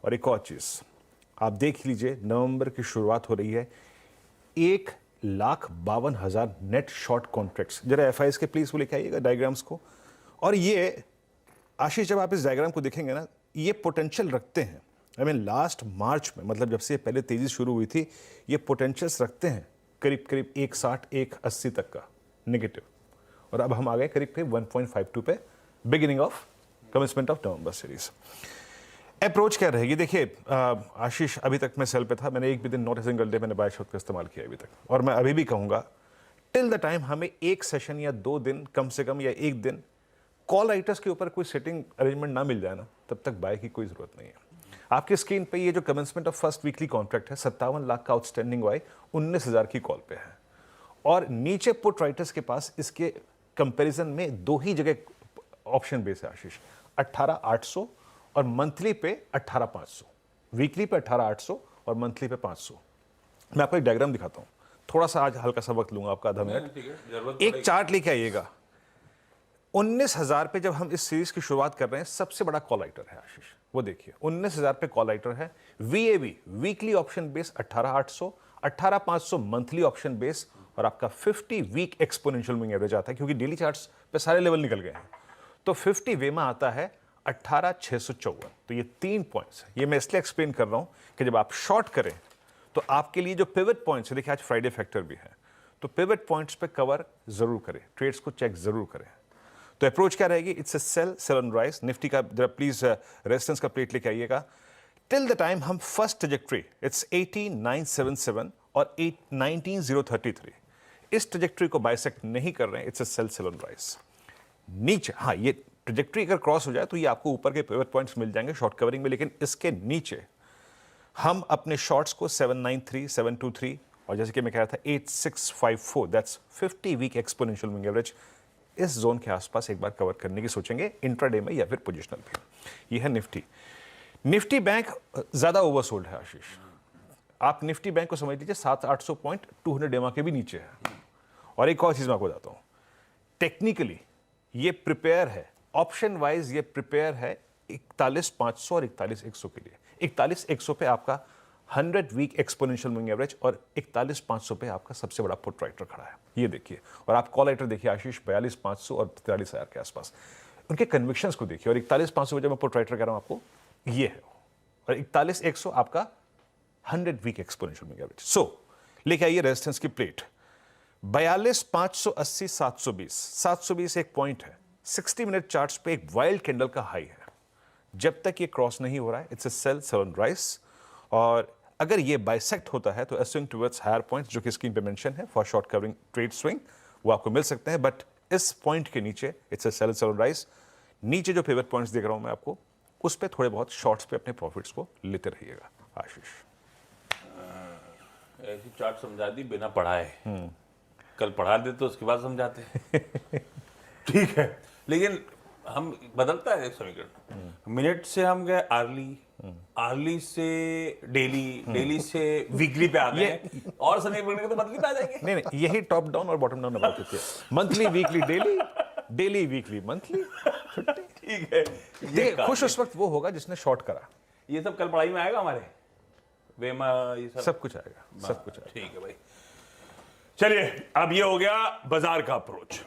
और एक और चीज आप देख लीजिए, नवंबर की शुरुआत हो रही है, 1,52,000 नेट शॉर्ट कॉन्ट्रैक्ट्स। जरा एफआईएस के प्लीज वो लेके आइएगा डायग्राम्स को। और ये आशीष, जब आप इस डायग्राम को देखेंगे ना, ये पोटेंशियल रखते हैं। आई मीन लास्ट मार्च में, मतलब जब से पहले तेजी शुरू हुई थी, ये पोटेंशियल्स रखते हैं करीब करीब 160 180 तक का नेगेटिव। और अब हम आ गए करीब करीब 1.52 पे, beginning of commencement of November series. Approach क्या रहेगी? देखिए आशीष, अभी तक मैं सेल पे था, मैंने एक भी दिन नॉट ए सिंगल डे मैंने बाय शॉट का इस्तेमाल किया अभी तक, और मैं अभी भी कहूंगा टिल द टाइम हमें एक सेशन या 2 दिन कम से कम, या एक दिन कॉल राइटर्स के ऊपर कोई सेटिंग अरेंजमेंट ना मिल जाए ना, तब तक बाय की कोई जरूरत नहीं है। आपकी स्क्रीन पे ये जो commencement of first weekly contract है, 57 लाख का आउटस्टैंडिंग वाई 19,000 की कॉल पे है। और नीचे पुट राइटर्स के पास इसके कंपैरिजन में 2 ही जगह ऑप्शन बेस है आशीष, 18,800 और मंथली पे 18,500, वीकली पे 18,800 और मंथली पे 500। मैं आपको एक डायग्राम दिखाता हूं, थोड़ा सा आज हल्का सा वक्त लूंगा आपका, आधा मिनट। एक चार्ट लेके आइएगा। 19,000 पे जब हम इस सीरीज की शुरुआत कर रहे हैं, सबसे बड़ा कॉल राइटर है आशीष, वो देखिए 19,000 पे कॉल राइटर है। वीएबी weekly option base 18,800, 18,500 monthly option base, और आपका 50 वीक एक्सपोनेंशियल मूविंग एवरेज आता है, क्योंकि डेली चार्ट्स पे सारे लेवल निकल गए हैं। तो 50 वे में आता है 18,654। तो ये 3 पॉइंट्स है। ये मैं इसलिए एक्सप्लेन कर रहा हूं कि जब आप शॉर्ट करें तो आपके लिए जो पिवट पॉइंट्स है, देखिए आज फ्राइडे फैक्टर भी है, तो पिवट पॉइंट्स पे कवर जरूर करें, ट्रेड्स को चेक जरूर करें। तो अप्रोच क्या रहेगी? It's a sell, sell on rise. Nifty का जरा प्लीज रेजिस्टेंस का प्लेट लेके आइएगा। टिल द टाइम हम फर्स्ट ट्रेजेक्ट्री इट्स 18,977 और 19,033, इस ट्रेजेक्ट्री को बाइसेक्ट नहीं कर रहे हैं, it's a sell, sell on rise. नीचे, हाँ, ये ट्रेजेक्ट्री अगर क्रॉस हो जाए तो ये आपको ऊपर के पिवट पॉइंट्स मिल जाएंगे शॉर्ट कवरिंग में, लेकिन इसके नीचे हम अपने शॉर्ट्स को 793, 723 और जैसे कि मैं कह रहा था 8654, that's 50 week exponential moving average, इस जोन के आसपास एक बार कवर करने की सोचेंगे इंट्राडे में या फिर पोजिशनल पे। ये है निफ्टी। निफ्टी बैंक ज्यादा ओवरसोल्ड है आशीष। आप निफ्टी बैंक को समझ लीजिए 700-800 पॉइंट 200 डेमा के भी नीचे है। और एक और चीज मैं आपको बताता हूं, टेक्निकली ये प्रिपेयर है, ऑप्शन वाइज ये प्रिपेयर है 41,500 और 41,100 के लिए। 41,100 पे आपका 100 वीक एक्सपोनेंशियल मूविंग एवरेज और 41,500 पे आपका सबसे बड़ा पुट राइटर खड़ा है, ये देखिए। और आप कॉल राइटर देखिए आशीष, 42,500 और 43,000 के आसपास। उनके कन्विक्शंस को देखिए। और 41,500 पे जब मैं पुट राइटर कह रहा हूं आपको, ये है। और 41,100 आपका 100 वीक एक्सपोनेंशियल मूविंग एवरेज। सो लेके आइए रेजिस्टेंस की प्लेट। 42,580, 720। 720 एक पॉइंट है। 60 मिनट चार्ट्स पे एक वाइल्ड कैंडल का हाई है। जब तक ये क्रॉस नहीं हो रहा है, it's a sell, sell on rise. और अगर ये बाइसेक्ट होता है तो स्विंग टुवर्ड्स हायर पॉइंट्स, जो कि स्क्रीन पे मेंशन है for short covering trade swing, वो आपको मिल सकते हैं। बट इस पॉइंट के नीचे it's a sell, sell on rise. नीचे जो पिवट पॉइंट्स देख रहा हूं मैं आपको, उस पे थोड़े बहुत शॉर्ट्स पे अपने प्रॉफिट्स को लेते रहिएगा आशीष। ऐसी चार्ट समझा दी बिना पढ़ाए। कल पढ़ा दे तो उसके बाद समझाते। ठीक है, लेकिन हम बदलता है समीकरण। मिनट से हम गए आर्ली, आर्ली से डेली, डेली से वीकली पे आ गए, और समीकरण के तो मंथली पे आ जाएंगे। नहीं नहीं, यही टॉप डाउन और बॉटम डाउन अप्रोच होती है। Monthly weekly daily, daily weekly monthly. ठीक है, देखिए खुश उस वक्त वो होगा जिसने शॉर्ट करा। ये सब कल पढ़ाई में आएगा हमारे वेमा, ये सब कुछ आएगा, सब कुछ आएगा। ठीक है भाई, चलिए अब ये हो गया बाजार का अप्रोच।